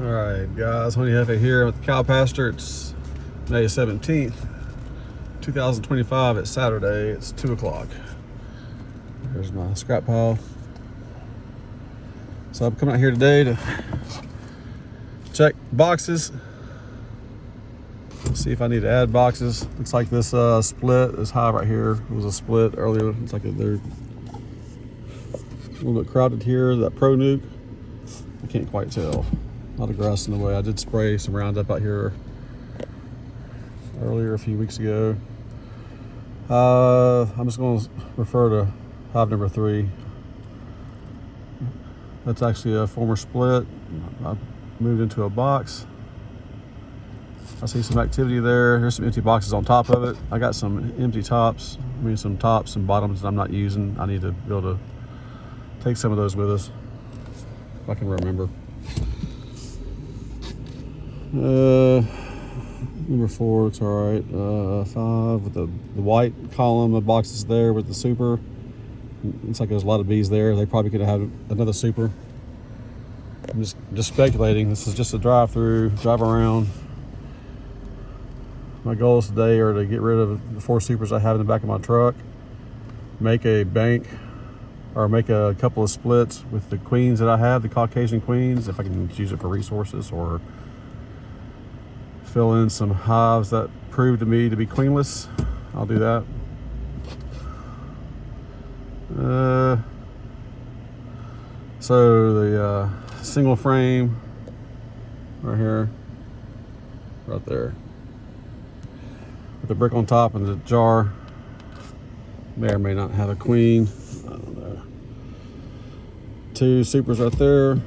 Alright guys, Honey Hefe here with the cow pasture. It's May 17th, 2025. It's Saturday. It's 2 o'clock. There's my scrap pile. So I'm coming out here today to check boxes. See if I need to add boxes. Looks like this split, this hive right here, it was a split earlier. It's like they're a little bit crowded here. That pro nuke, I can't quite tell. A lot of grass in the way. I did spray some Roundup out here earlier a few weeks ago. I'm just going to refer to hive number 3. That's actually a former split. I moved into a box. I see some activity there. There's some empty boxes on top of it. I got some empty tops. Some tops and bottoms that I'm not using. I need to be able to take some of those with us if I can remember. Number 4, it's all right. 5 with the white column of boxes there with the super. Looks like there's a lot of bees there. They probably could have had another super. I'm just speculating. This is just a drive around. My goals today are to get rid of the 4 supers I have in the back of my truck, make a bank, or make a couple of splits with the queens that I have, the Caucasian queens, if I can use it for resources, or fill in some hives that prove to me to be queenless. I'll do that. So the single frame right here, right there, with the brick on top and the jar, may or may not have a queen. I don't know. 2 supers right there. They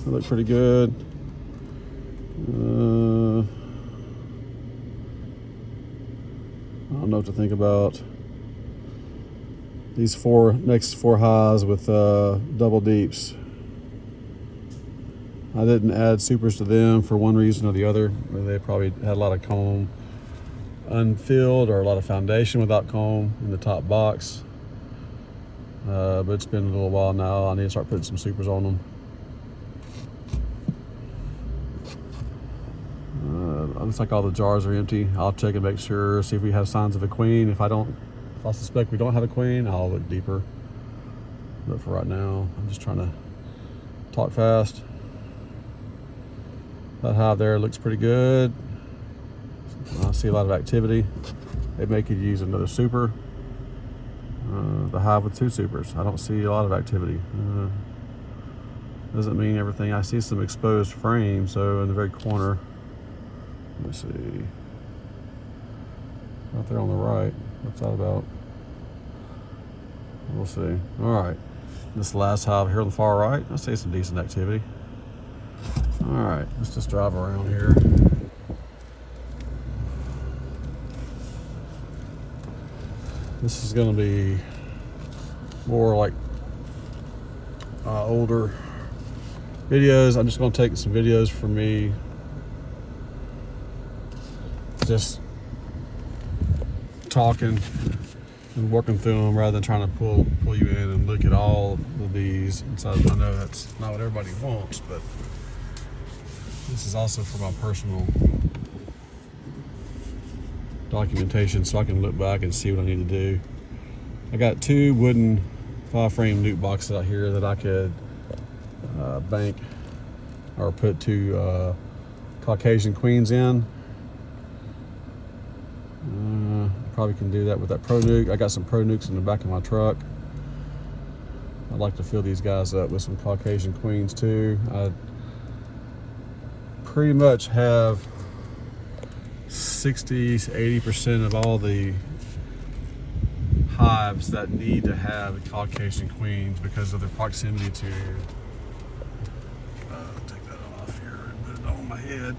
look pretty good. I don't know what to think about these next 4 highs with double deeps. I didn't add supers to them for one reason or the other. They probably had a lot of comb unfilled or a lot of foundation without comb in the top box. But it's been a little while now. I need to start putting some supers on them. Looks like all the jars are empty. I'll check and make sure, see if we have signs of a queen. If I suspect we don't have a queen, I'll look deeper. But for right now, I'm just trying to talk fast. That hive there looks pretty good. I see a lot of activity. They may could use another super. The hive with 2 supers. I don't see a lot of activity. Doesn't mean everything. I see some exposed frame, so in the very corner. Let me see. Right there on the right. What's that about? We'll see. All right. This last hive here on the far right, I see some decent activity. All right. Let's just drive around here. This is going to be more like older videos. I'm just going to take some videos for me, just talking and working through them rather than trying to pull you in and look at all of these. And so I know that's not what everybody wants, but this is also for my personal documentation, so I can look back and see what I need to do. I got 2 wooden 5-frame nuke boxes out here that I could bank or put 2 Caucasian queens in. Probably can do that with that pro nuke. I got some pro nukes in the back of my truck. I'd like to fill these guys up with some Caucasian queens too. I pretty much have 60 to 80% of all the hives that need to have Caucasian queens because of their proximity to take that off here and put it on my head,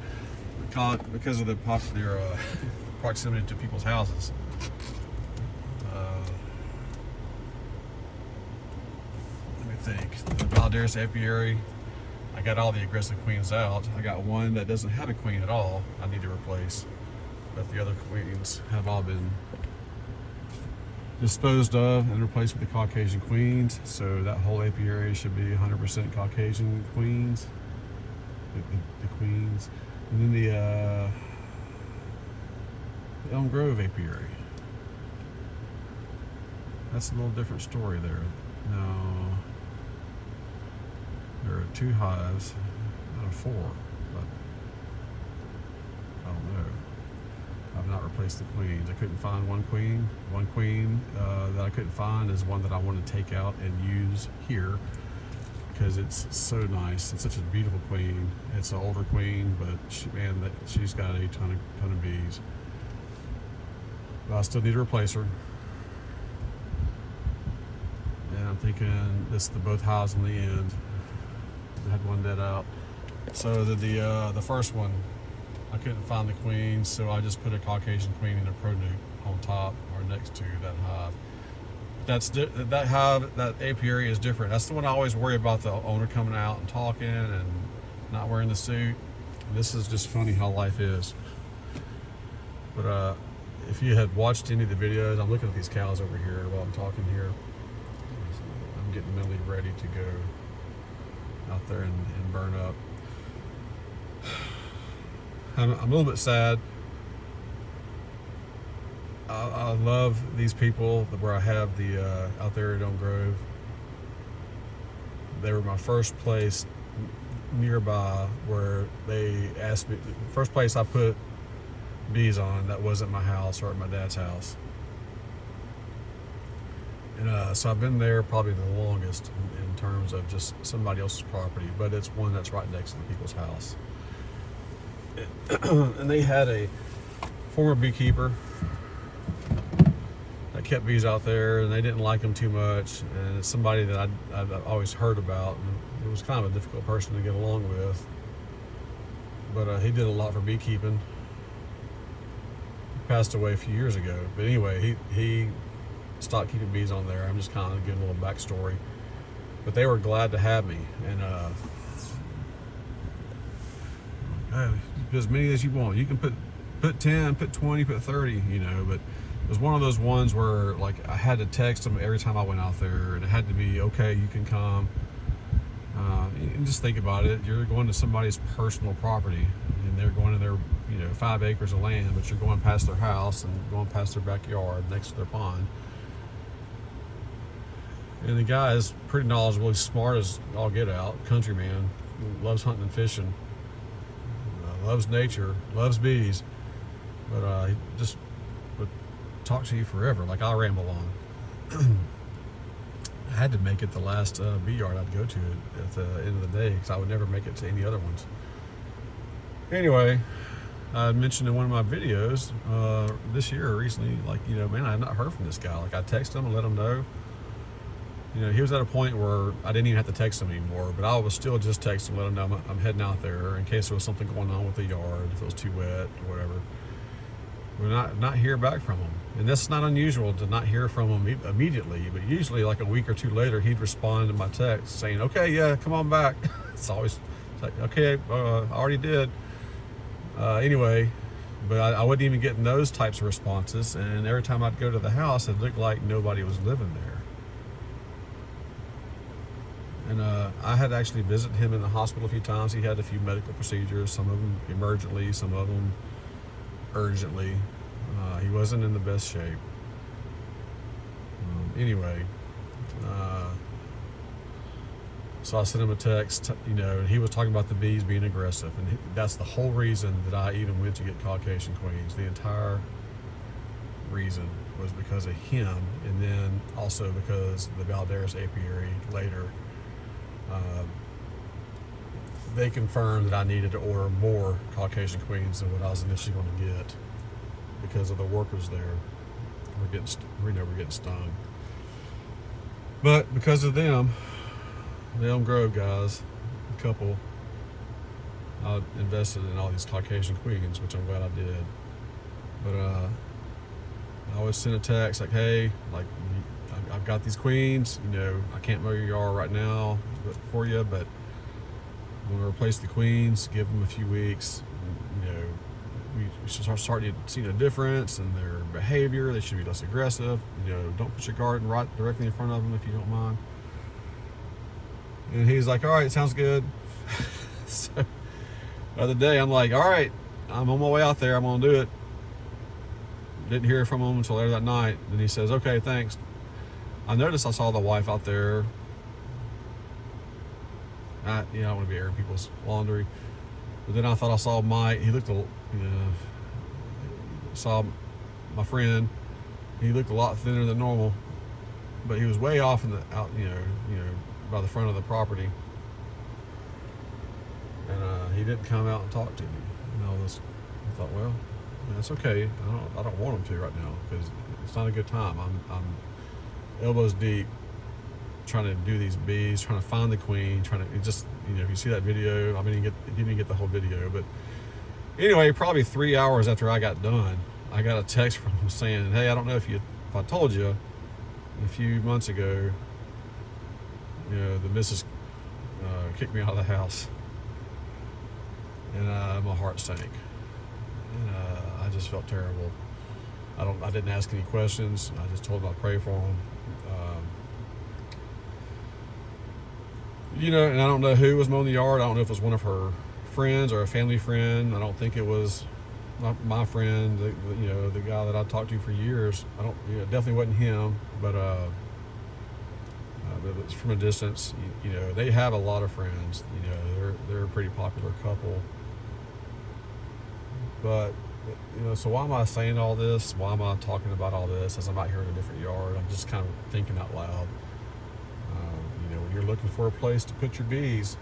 because of their proximity to people's houses. Let me think. The Valderis apiary, I got all the aggressive queens out. I got one that doesn't have a queen at all I need to replace, but the other queens have all been disposed of and replaced with the Caucasian queens. So that whole apiary should be 100% Caucasian queens. queens. And then the Elm Grove apiary. That's a little different story there. No, there are 2 hives out of 4, but I don't know. I've not replaced the queens. I couldn't find one queen. One queen that I couldn't find is one that I want to take out and use here because it's so nice. It's such a beautiful queen. It's an older queen, but she's got a ton of bees. But I still need to replace her. And I'm thinking this is both hives on the end. I had one dead out. So the first one, I couldn't find the queen, so I just put a Caucasian queen and a pronuke on top or next to that hive. That hive, that apiary is different. That's the one I always worry about, the owner coming out and talking and not wearing the suit. This is just funny how life is. But if you had watched any of the videos, I'm looking at these cows over here while I'm talking here. I'm getting mentally ready to go out there and burn up. I'm a little bit sad. I love these people where I have the out there at Elm Grove. They were my first place nearby where they asked me, first place I put bees on that wasn't my house or at my dad's house. And so I've been there probably the longest in terms of just somebody else's property, but it's one that's right next to the people's house. And they had a former beekeeper that kept bees out there, and they didn't like them too much. And it's somebody that I'd always heard about. And it was kind of a difficult person to get along with. But he did a lot for beekeeping. He passed away a few years ago. But anyway, he stopped keeping bees on there. I'm just kind of giving a little backstory. But they were glad to have me. And as many as you want. You can put 10, put 20, put 30, you know, but it was one of those ones where like I had to text them every time I went out there, and it had to be, okay, you can come. And just think about it. You're going to somebody's personal property, and they're going to their, 5 acres of land, but you're going past their house and going past their backyard next to their pond. And the guy is pretty knowledgeable. He's smart as all get out. Country man, loves hunting and fishing. Loves nature, loves bees, but he just would talk to you forever. Like I ramble on. I had to make it the last bee yard I'd go to at the end of the day because I would never make it to any other ones. Anyway, I mentioned in one of my videos this year recently, like, man, I had not heard from this guy. Like I texted him and let him know. He was at a point where I didn't even have to text him anymore, but I was still just text him, let him know I'm heading out there in case there was something going on with the yard, if it was too wet or whatever. We're not hear back from him. And that's not unusual to not hear from him immediately, but usually like a week or two later, he'd respond to my text saying, okay, yeah, come on back. It's always like, okay, I already did. Anyway, but I wasn't even getting those types of responses. And every time I'd go to the house, it looked like nobody was living there. And I had actually visited him in the hospital a few times. He had a few medical procedures, some of them emergently, some of them urgently. He wasn't in the best shape. Anyway, so I sent him a text, and he was talking about the bees being aggressive. And that's the whole reason that I even went to get Caucasian queens. The entire reason was because of him, and then also because the Valderas apiary later. They confirmed that I needed to order more Caucasian queens than what I was initially going to get because of the workers there. We're getting stung. But because of them, the Elm Grove guys, a couple, I invested in all these Caucasian queens, which I'm glad I did. But I always send a text like, hey, like, I've got these queens, I can't mow your yard right now for you, but when we replace the queens, give them a few weeks, we should start to see a difference in their behavior. They should be less aggressive. Don't put your garden right directly in front of them if you don't mind. And he's like, all right, sounds good. So The other day, I'm like, all right, I'm on my way out there. I'm going to do it. Didn't hear from him until later that night. Then he says, okay, thanks. I noticed I saw the wife out there. I don't want to be airing people's laundry. But then I thought I saw Mike. He looked, saw my friend. He looked a lot thinner than normal, but he was way off in the out, by the front of the property. And he didn't come out and talk to me. And I thought, well, that's okay. I don't want him to right now because it's not a good time. I'm elbows deep trying to do these bees, trying to find the queen, trying to just, if you see that video, I didn't even get the whole video, but anyway, probably 3 hours after I got done, I got a text from him saying, hey, I don't know if I told you a few months ago, the missus kicked me out of the house, and my heart sank, and I just felt terrible. I didn't ask any questions. I just told him I'd pray for him. And I don't know who was mowing the yard. I don't know if it was one of her friends or a family friend. I don't think it was my friend, the guy that I talked to for years. Definitely wasn't him, but it's from a distance. They have a lot of friends. They're a pretty popular couple. But so why am I saying all this? Why am I talking about all this as I'm out here in a different yard? I'm just kind of thinking out loud. When you're looking for a place to put your bees,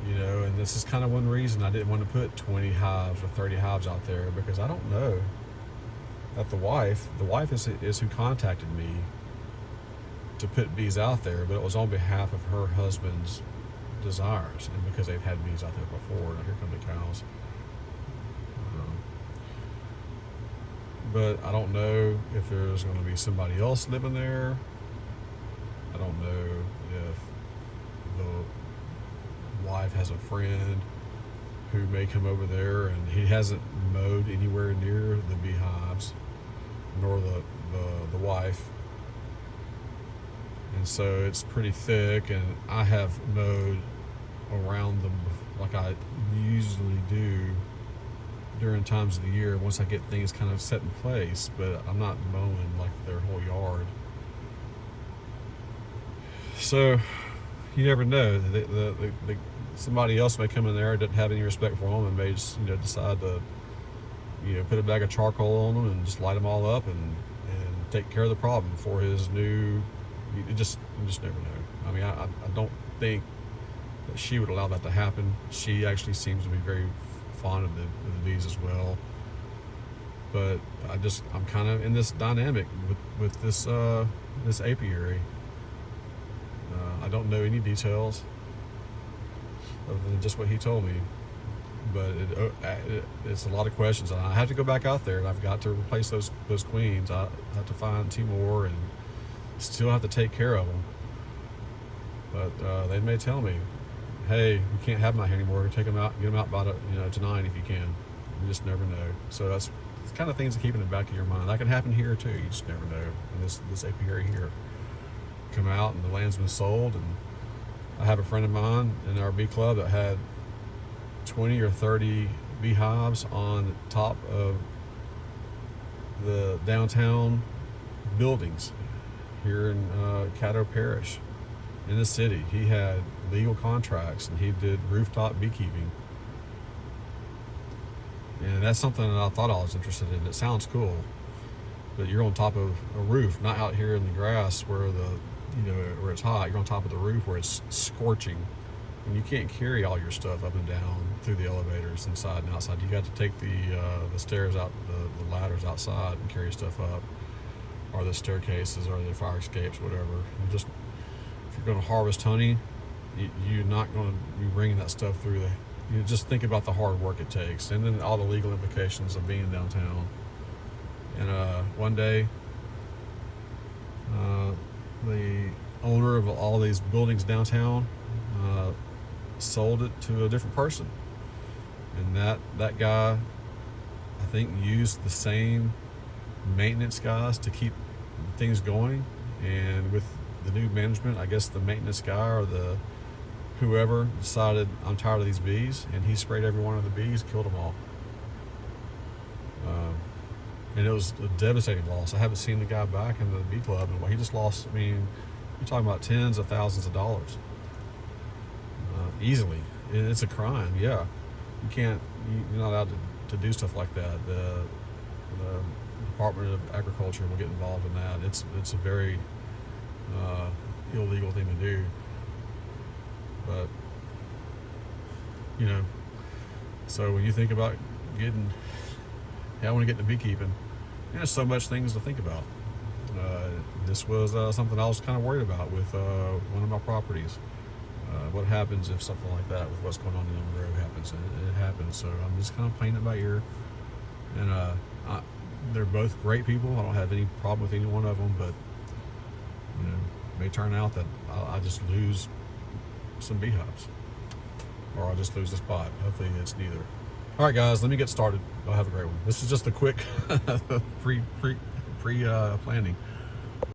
and this is kind of one reason I didn't want to put 20 hives or 30 hives out there, because I don't know that the wife is who contacted me to put bees out there, but it was on behalf of her husband's desires, and because they've had bees out there before. Now here come the cows. But I don't know if there's going to be somebody else living there. I don't know if the wife has a friend who may come over there, and he hasn't mowed anywhere near the beehives, nor the wife. And so it's pretty thick, and I have mowed around them like I usually do during times of the year once I get things kind of set in place, but I'm not mowing like their whole yard. So you never know. Somebody else may come in there, doesn't have any respect for them, and may just decide to put a bag of charcoal on them and just light them all up and take care of the problem for his new. You just never know. I don't think that she would allow that to happen. She actually seems to be very fond of the bees as well. But I'm kind of in this dynamic with this apiary. I don't know any details other than just what he told me, but it's a lot of questions. I have to go back out there, and I've got to replace those queens. I have to find 2 more, and still have to take care of them. But they may tell me, hey, we can't have them out here anymore. Take them out, get them out by tonight if you can. You just never know. So that's the kind of things to keep in the back of your mind. That can happen here too. You just never know. And this apiary here come out, and the land's been sold. And I have a friend of mine in our bee club that had 20 or 30 beehives on the top of the downtown buildings here in Caddo Parish in the city. He had legal contracts, and he did rooftop beekeeping. And that's something that I thought I was interested in. It sounds cool, but you're on top of a roof, not out here in the grass where where it's hot. You're on top of the roof where it's scorching, and you can't carry all your stuff up and down through the elevators inside and outside. You got to take the stairs out, the ladders outside, and carry stuff up, or the staircases, or the fire escapes, whatever. If you're going to harvest honey, you're not going to be bringing that stuff through just think about the hard work it takes, and then all the legal implications of being downtown. And one day, the owner of all these buildings downtown sold it to a different person, and that guy, I think, used the same maintenance guys to keep things going. And with the new management, I guess the maintenance guy or whoever decided, I'm tired of these bees, and he sprayed every one of the bees, killed them all. And it was a devastating loss. I haven't seen the guy back in the bee club, and he just lost, I mean, you're talking about tens of thousands of dollars. Easily. It's a crime, yeah. You can't, you're not allowed to do stuff like that. The Department of Agriculture will get involved in that. It's a very illegal thing to do. But, you know, so when you think about getting, I want to get into beekeeping, there's so much things to think about. This was something I was kind of worried about with one of my properties. What happens if something like that with what's going on down the road happens? It happens. So I'm just kind of playing it by ear. And they're both great people. I don't have any problem with any one of them, but you know, it may turn out that I just lose some beehives, or I'll just lose the spot. Hopefully it's neither. All right, guys, let me get started. I'll have a great one. This is just a quick pre-planning.